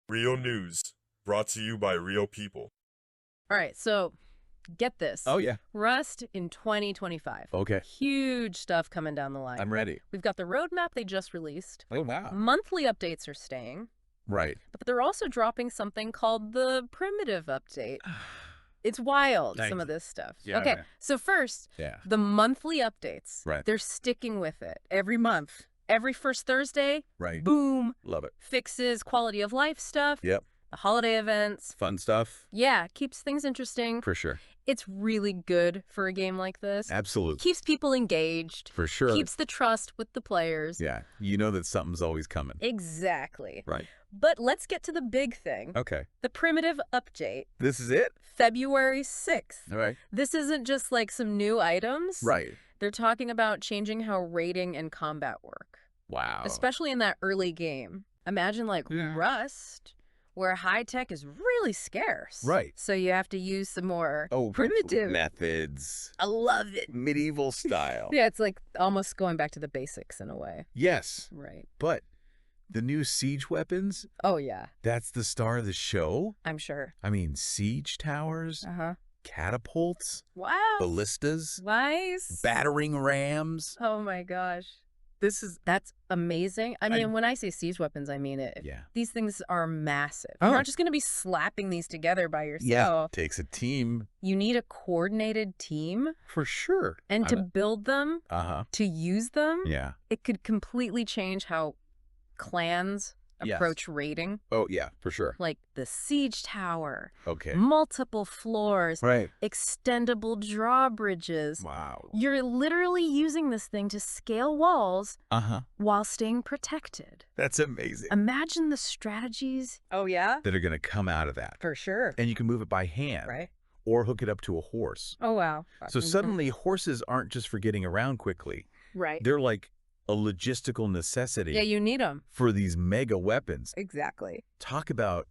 Real news, brought to you by real people. All right, so get this. Oh, yeah. Rust in 2025. Okay. Huge stuff coming down the line. I'm ready. We've got the roadmap they just released. Oh, wow. Monthly updates are staying. Right. But they're also dropping something called the primitive update. It's wild, some of this stuff. Yeah, okay, man. so first, Yeah. the monthly updates. Right. They're sticking with it every month. Every first Thursday, Right. boom, Love it. fixes quality of life stuff. Yep. The holiday events. Fun stuff. Yeah, keeps things interesting. For sure. It's really good for a game like this. Absolutely. Keeps people engaged. For sure. Keeps the trust with the players. Yeah. You know that something's always coming. Exactly. Right. But let's get to the big thing. Okay. The primitive update. This is it? February 6th. All right. This isn't just like some new items. Right. They're talking about changing how raiding and combat work. Wow. Especially in that early game. Imagine like Rust, where high tech is really scarce. Right. So you have to use some more Oh, primitive methods. I love it. Medieval style. Yeah, it's like almost going back to the basics in a way. Yes. Right. But the new siege weapons, Oh, yeah. that's the star of the show? I'm sure. I mean, siege towers, Uh-huh. catapults, Wow. ballistas, Nice. battering rams. Oh, my gosh. This is... That's amazing. I mean, when I say siege weapons, I mean it. Yeah. These things are massive. Oh. You're not just going to be slapping these together by yourself. Yeah. Takes a team. You need a coordinated team. For sure. And to build them, Uh-huh. to use them, Yeah. it could completely change how clans Yes. approach raiding. Oh, yeah, for sure. Like the siege tower, Okay. multiple floors, Right. extendable drawbridges. Wow. You're literally using this thing to scale walls Uh-huh. while staying protected. That's amazing. Imagine the strategies. Oh, yeah? That are going to come out of that. For sure. And you can move it by hand. Right? Or hook it up to a horse. Oh, wow. So suddenly horses aren't just for getting around quickly. Right. They're like a logistical necessity Yeah, you need them. for these mega weapons. Exactly. Talk about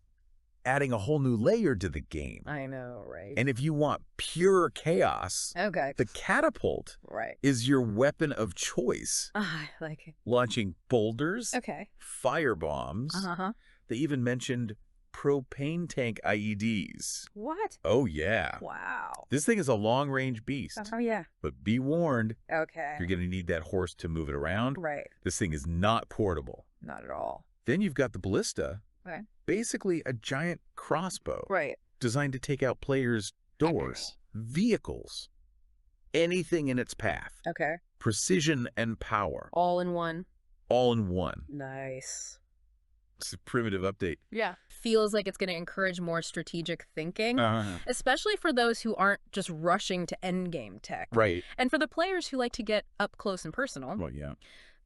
adding a whole new layer to the game. I know, right? And if you want pure chaos, Okay. the catapult Right. is your weapon of choice. I like it. Launching boulders, Okay. fire bombs. Uh-huh. They even mentioned propane tank IEDs. What? Oh, yeah. Wow. This thing is a long-range beast. Oh, yeah. But be warned, Okay. you're going to need that horse to move it around. Right. This thing is not portable. Not at all. Then you've got the ballista. Okay. Basically a giant crossbow. Right. Designed to take out players' doors, vehicles, anything in its path. Okay. Precision and power, All in one. all in one. Nice. It's a primitive update. Yeah. Feels like it's going to encourage more strategic thinking, especially for those who aren't just rushing to endgame tech. Right. And for the players who like to get up close and personal, Well, yeah.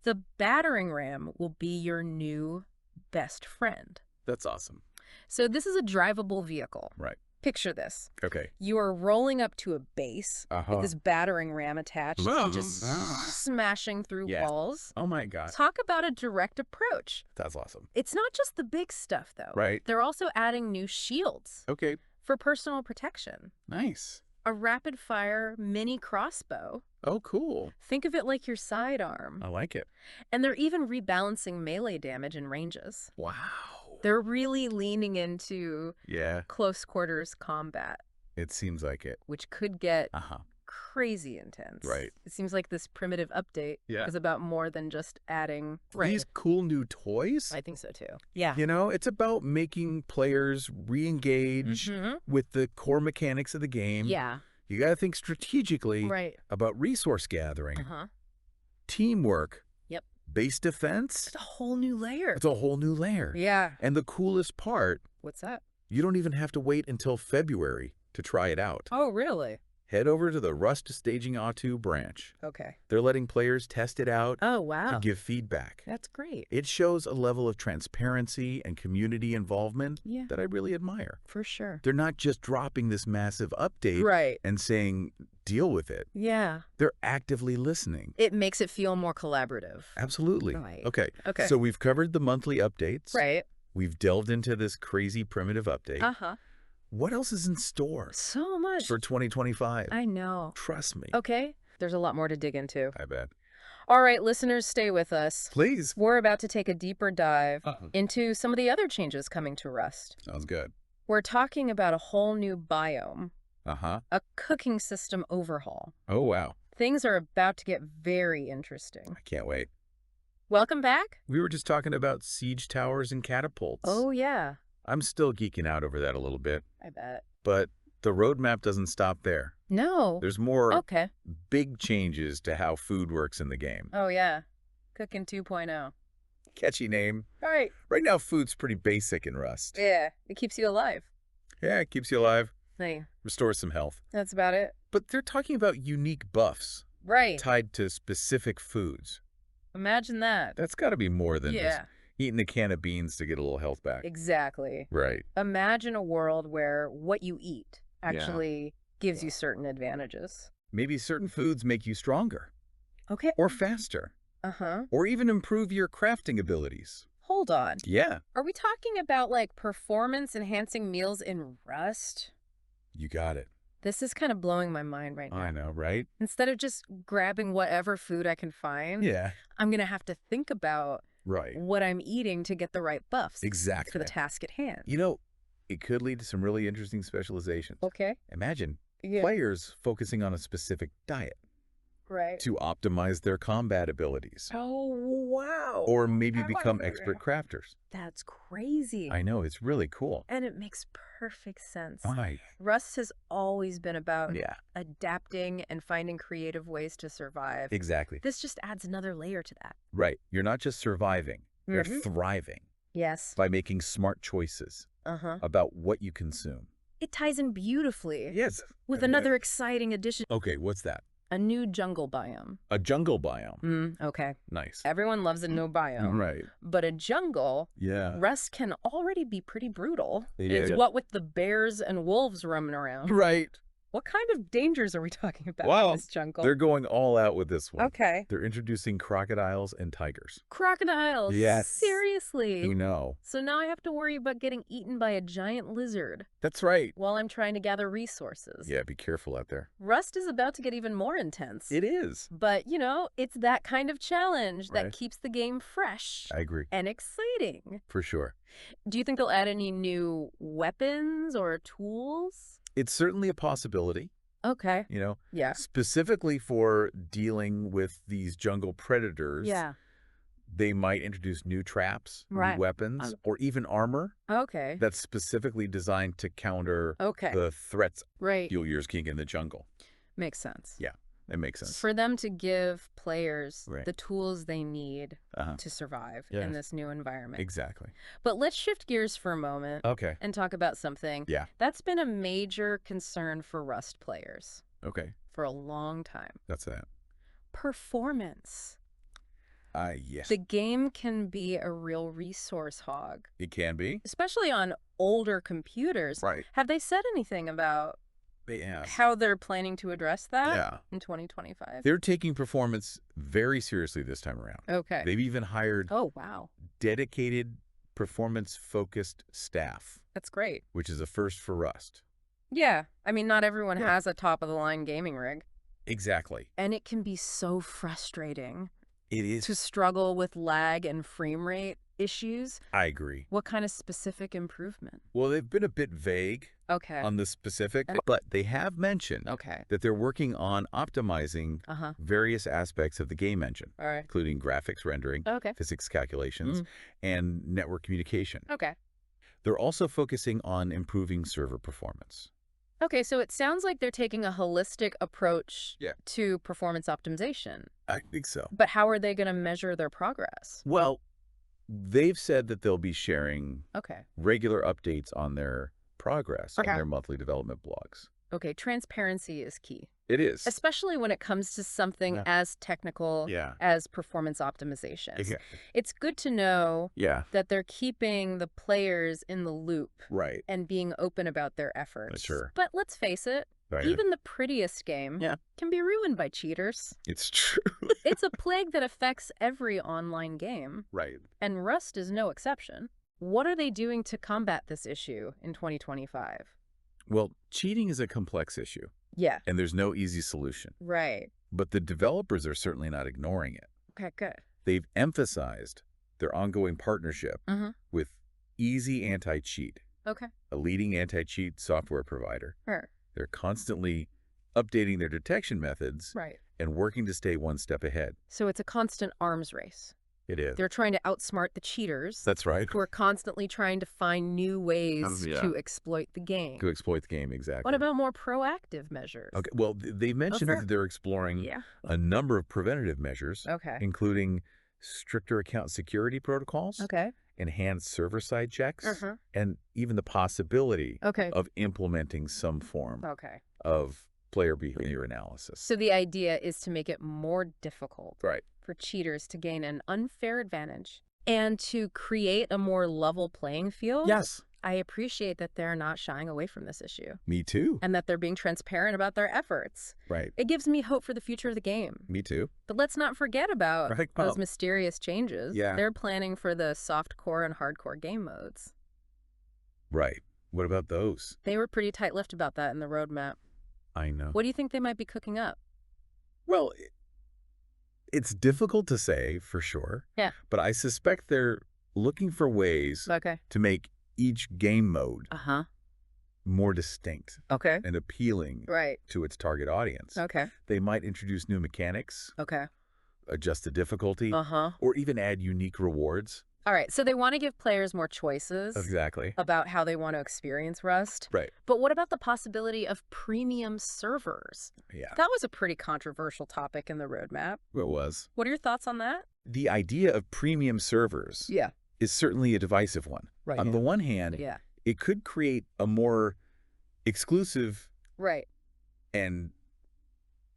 the battering ram will be your new best friend. That's awesome. So this is a drivable vehicle. Right. Picture this. Okay. You are rolling up to a base with this battering ram attached and just smashing through Yeah. walls. Oh, my God. Talk about a direct approach. That's awesome. It's not just the big stuff, though. Right. They're also adding new shields Okay. for personal protection. Nice. A rapid-fire mini crossbow. Oh, cool. Think of it like your sidearm. I like it. And they're even rebalancing melee damage and ranges. Wow. They're really leaning into Yeah. close quarters combat, It seems like it. which could get Uh-huh. crazy intense. Right. It seems like this primitive update Yeah. is about more than just adding. These cool new toys, I think so too. Yeah. you know, it's about making players re-engage with the core mechanics of the game. Yeah. You got to think strategically Right. about resource gathering, Uh-huh. teamwork, Yep. base defense. It's a whole new layer. It's a whole new layer. Yeah. And the coolest part, What's that? you don't even have to wait until February to try it out. Oh, really? Head over to the Rust Staging Auto branch. Okay. They're letting players test it out Oh, wow. to give feedback. That's great. It shows a level of transparency and community involvement Yeah. that I really admire. For sure. They're not just dropping this massive update Right. and saying, deal with it. Yeah. They're actively listening. It makes it feel more collaborative. Absolutely. Right. Okay. Okay. So we've covered the monthly updates. Right. We've delved into this crazy primitive update. Uh-huh. What else is in store So much. for 2025? I know. Trust me. Okay. There's a lot more to dig into. I bet. All right, listeners, stay with us. Please. We're about to take a deeper dive into some of the other changes coming to Rust. Sounds good. We're talking about a whole new biome, Uh-huh. a cooking system overhaul. Oh, wow. Things are about to get very interesting. I can't wait. Welcome back. We were just talking about siege towers and catapults. Oh, yeah. I'm still geeking out over that a little bit. I bet. But the roadmap doesn't stop there. No. There's more Okay. big changes to how food works in the game. Oh, yeah. Cooking 2.0. Catchy name. All right. Right now, food's pretty basic in Rust. Yeah. It keeps you alive. Yeah, it keeps you alive. Hey, Restores some health. that's about it. But they're talking about unique buffs Right. tied to specific foods. Imagine that. That's got to be more than just Yeah. eating a can of beans to get a little health back. Exactly. Right. Imagine a world where what you eat actually gives you certain advantages. Maybe certain foods make you stronger Okay. or faster Uh-huh. or even improve your crafting abilities. Hold on. Yeah, Are we talking about like performance-enhancing meals in Rust? you got it. This is kind of blowing my mind right now. I know, right? Instead of just grabbing whatever food I can find, Yeah, I'm going to have to think about right. what I'm eating to get the right buffs Exactly. for the task at hand. You know, it could lead to some really interesting specializations. Okay. Imagine Yeah. players focusing on a specific diet Right. to optimize their combat abilities. Oh, wow. Or maybe become expert crafters. That's crazy. I know, it's really cool. And it makes perfect sense. Right. Rust has always been about Yeah, adapting and finding creative ways to survive. exactly. This just adds another layer to that. Right. You're not just surviving, you're Mhm. thriving Yes. by making smart choices Uh-huh. about what you consume. It ties in beautifully Yes. with another exciting addition, Okay, what's that? a new jungle biome. A jungle biome. Okay. Nice. Everyone loves a new biome. Right. But a jungle, Yeah. Rust can already be pretty brutal. It It's is. what with the bears and wolves roaming around. Right. What kind of dangers are we talking about Wow. in this jungle? They're going all out with this one. Okay. They're introducing crocodiles and tigers. Crocodiles. Yes. Seriously. You know. So now I have to worry about getting eaten by a giant lizard That's right. while I'm trying to gather resources. Yeah, be careful out there. Rust is about to get even more intense. It is. But, you know, it's that kind of challenge that Right. keeps the game fresh I agree. and exciting. For sure. Do you think they'll add any new weapons or tools? It's certainly a possibility, Okay. you know, Yeah. specifically for dealing with these jungle predators. Yeah. They might introduce new traps, Right. new weapons, or even armor Okay. that's specifically designed to counter Okay. the threats Right. you'll use king in the jungle. Makes sense. Yeah, that makes sense. For them to give players Right. the tools they need Uh-huh. to survive Yes. in this new environment. Exactly. But let's shift gears for a moment Okay. and talk about something Yeah. that's been a major concern for Rust players Okay. for a long time. That's that. Performance. Yes. The game can be a real resource hog, It can be. especially on older computers. Right. Have they said anything about Yeah. how they're planning to address that Yeah. in 2025? They're taking performance very seriously this time around. Okay. They've even hired Oh, wow. dedicated performance-focused staff, That's great. which is a first for Rust. Yeah. I mean, not everyone Yeah. has a top-of-the-line gaming rig. Exactly. And it can be so frustrating It is. to struggle with lag and frame rate issues. I agree. What kind of specific improvement? Well, they've been a bit vague Okay. on the specific, but they have mentioned Okay. that they're working on optimizing Uh-huh. various aspects of the game engine, All right. including graphics rendering, Okay. physics calculations, and network communication. Okay. They're also focusing on improving server performance. Okay, so it sounds like they're taking a holistic approach Yeah. to performance optimization. I think so. But how are they going to measure their progress? Well, they've said that they'll be sharing Okay. regular updates on their progress Okay. on their monthly development blogs. Okay, transparency is key, It is. especially when it comes to something Yeah. as technical Yeah. as performance optimization. Exactly. It's good to know Yeah. that they're keeping the players in the loop Right. and being open about their efforts. Sure. But let's face it, Right. even the prettiest game Yeah. can be ruined by cheaters. It's true. It's a plague that affects every online game, Right. and Rust is no exception. What are they doing to combat this issue in 2025? Well, cheating is a complex issue, Yeah, and there's no easy solution. right. But the developers are certainly not ignoring it. Okay, good. They've emphasized their ongoing partnership Mm-hmm. with Easy Anti-Cheat, Okay. a leading anti-cheat software provider. Sure. They're constantly updating their detection methods Right. and working to stay one step ahead. So it's a constant arms race. It is. They're trying to outsmart the cheaters. That's right. Who are constantly trying to find new ways Yeah. to exploit the game. To exploit the game, exactly. What about more proactive measures? Okay, well, they mentioned fair. that they're exploring Yeah. a number of preventative measures, Okay. including stricter account security protocols, Okay. enhanced server-side checks, Uh-huh. and even the possibility Okay. of implementing some form Okay. of player behavior analysis. So the idea is to make it more difficult Right. for cheaters to gain an unfair advantage and to create a more level playing field. Yes. I appreciate that they're not shying away from this issue Me too. and that they're being transparent about their efforts. Right. It gives me hope for the future of the game. Me too. But let's not forget about Right. those mysterious changes. Yeah. They're planning for the softcore and hardcore game modes. Right. What about those? They were pretty tight-lipped about that in the roadmap. I know. What do you think they might be cooking up? Well, it's difficult to say for sure. Yeah. But I suspect they're looking for ways Okay. to make each game mode Uh-huh. more distinct Okay. and appealing Right. to its target audience. Okay. They might introduce new mechanics, Okay. adjust the difficulty, Uh-huh. or even add unique rewards. All right, so they want to give players more choices Exactly. about how they want to experience Rust. Right. But what about the possibility of premium servers? Yeah. That was a pretty controversial topic in the roadmap. It was. What are your thoughts on that? The idea of premium servers Yeah. is certainly a divisive one. Right. On the one hand, Yeah. it could create a more exclusive Right. and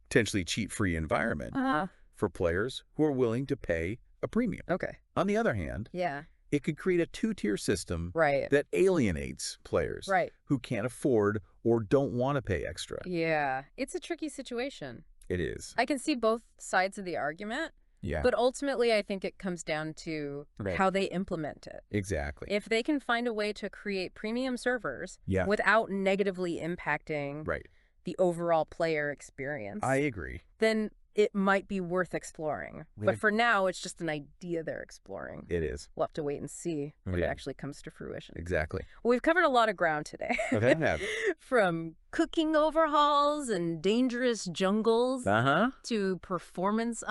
potentially cheat-free environment Uh-huh. for players who are willing to pay a premium. Okay. On the other hand, Yeah. it could create a two-tier system Right. that alienates players Right. who can't afford or don't want to pay extra. Yeah. It's a tricky situation. It is. I can see both sides of the argument, Yeah. but ultimately I think it comes down to Right. how they implement it. Exactly. If they can find a way to create premium servers Yeah. without negatively impacting Right. the overall player experience, I agree. then it might be worth exploring. Right. But for now, it's just an idea they're exploring. It is. We'll have to wait and see if it Yeah. actually comes to fruition. Exactly. Well, we've covered a lot of ground today. Okay, have. From cooking overhauls and dangerous jungles Uh-huh. to performance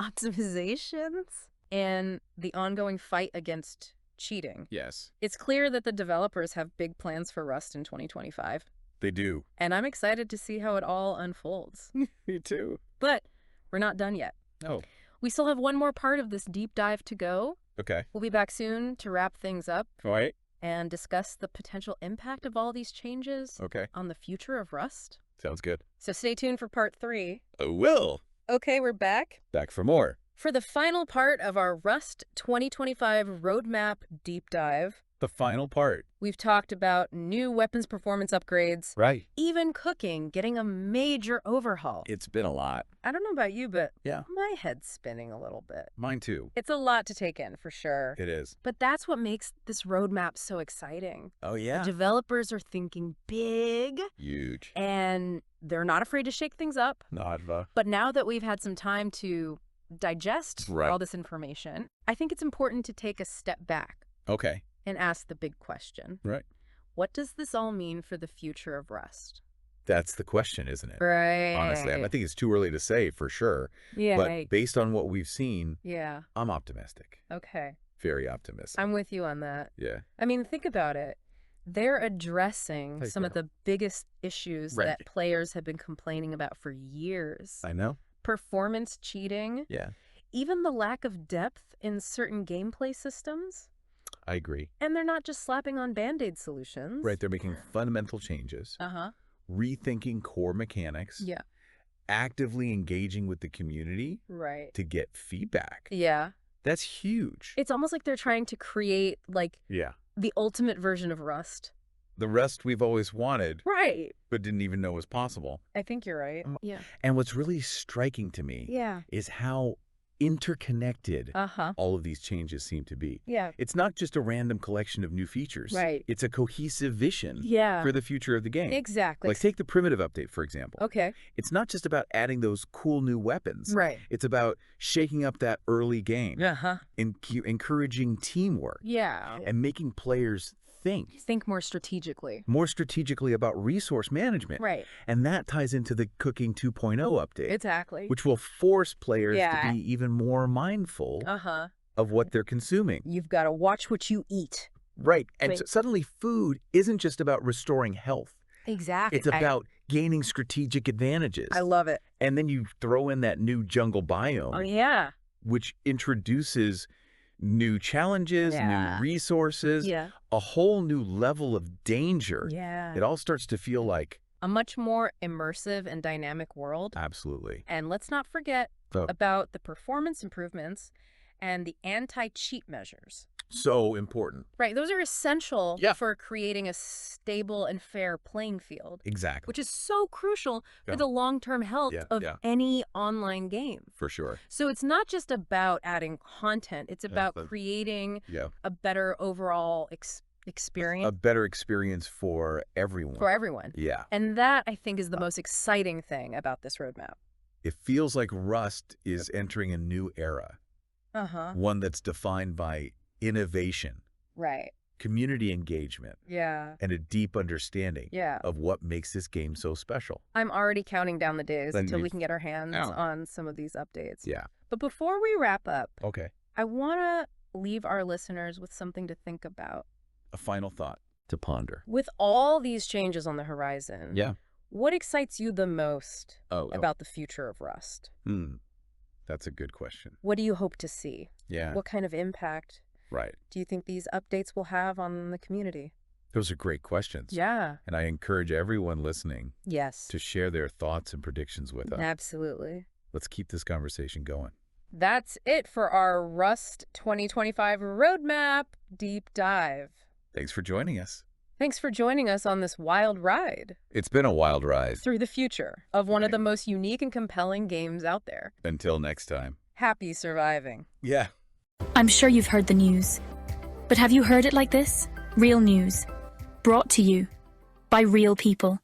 optimizations and the ongoing fight against cheating. Yes. It's clear that the developers have big plans for Rust in 2025, They do. and I'm excited to see how it all unfolds. Me too. But we're not done yet. Oh. We still have one more part of this deep dive to go. Okay. We'll be back soon to wrap things up All right. and discuss the potential impact of all these changes Okay. on the future of Rust. Sounds good. So stay tuned for part 3. Will. Okay, we're back. Back for more. For the final part of our Rust 2025 roadmap deep dive, The final part. we've talked about new weapons performance upgrades, Right. even cooking getting a major overhaul. It's been a lot. I don't know about you, but Yeah. my head's spinning a little bit. Mine too. It's a lot to take in, for sure. It is. But that's what makes this roadmap so exciting. Oh, The yeah. developers are thinking big, Huge. and they're not afraid to shake things up. Nadva. But now that we've had some time to digest Right. all this information, I think it's important to take a step back Okay. and ask the big question. Right. What does this all mean for the future of Rust? That's the question, isn't it? Right. Honestly, I think it's too early to say for sure. Yeah. But based on what we've seen, Yeah. I'm optimistic. Okay. Very optimistic. I'm with you on that. Yeah. I mean, think about it. They're addressing Hey, some of girl. the biggest issues Right. that players have been complaining about for years. I know. Performance cheating, Yeah. even the lack of depth in certain gameplay systems. I agree. And they're not just slapping on Band-Aid solutions. Right. They're making fundamental changes, Uh-huh. rethinking core mechanics, Yeah. actively engaging with the community Right. to get feedback. Yeah. That's huge. It's almost like they're trying to create, like, Yeah. the ultimate version of Rust. The rest we've always wanted, Right. but didn't even know was possible. I think you're right. Yeah. And what's really striking to me Yeah. is how interconnected all of these changes seem to be. Yeah. It's not just a random collection of new features. Right. It's a cohesive vision for the future of the game. Exactly. Like take the primitive update, for example. Okay. It's not just about adding those cool new weapons. Right. It's about shaking up that early game. Encouraging teamwork. Yeah. And making players think more strategically. More strategically about resource management. Right. And that ties into the Cooking 2.0 update. Exactly. Which will force players to be even more mindful of what they're consuming. You've got to watch what you eat. Right. And so suddenly food isn't just about restoring health. Exactly. It's about gaining strategic advantages. I love it. And then you throw in that new jungle biome. Oh, yeah. Which introduces new challenges, new resources, a whole new level of danger. Yeah. It all starts to feel like a much more immersive and dynamic world. Absolutely. And let's not forget about the performance improvements and the anti-cheat measures. So important. Right. Those are essential for creating a stable and fair playing field. Exactly. Which is so crucial for the long-term health of any online game. For sure. So it's not just about adding content. It's about creating a better overall experience. A better experience for everyone. For everyone. Yeah. And that, I think, is the most exciting thing about this roadmap. It feels like Rust is entering a new era. One that's defined by innovation, community engagement, and a deep understanding of what makes this game so special. I'm already counting down the days until we can get our hands on some of these updates. Yeah. But before we wrap up, I want to leave our listeners with something to think about. A final thought to ponder. With all these changes on the horizon, what excites you the most about the future of Rust? That's a good question. What do you hope to see? Yeah. What kind of impact do you think these updates will have on the community? Those are great questions. Yeah. And I encourage everyone listening to share their thoughts and predictions with us. Absolutely. Let's keep this conversation going. That's it for our Rust 2025 Roadmap Deep Dive. Thanks for joining us. Thanks for joining us on this wild ride. It's been a wild ride. Through the future of one of the most unique and compelling games out there. Until next time. Happy surviving. Yeah. I'm sure you've heard the news. But have you heard it like this? Real news. Brought to you by real people.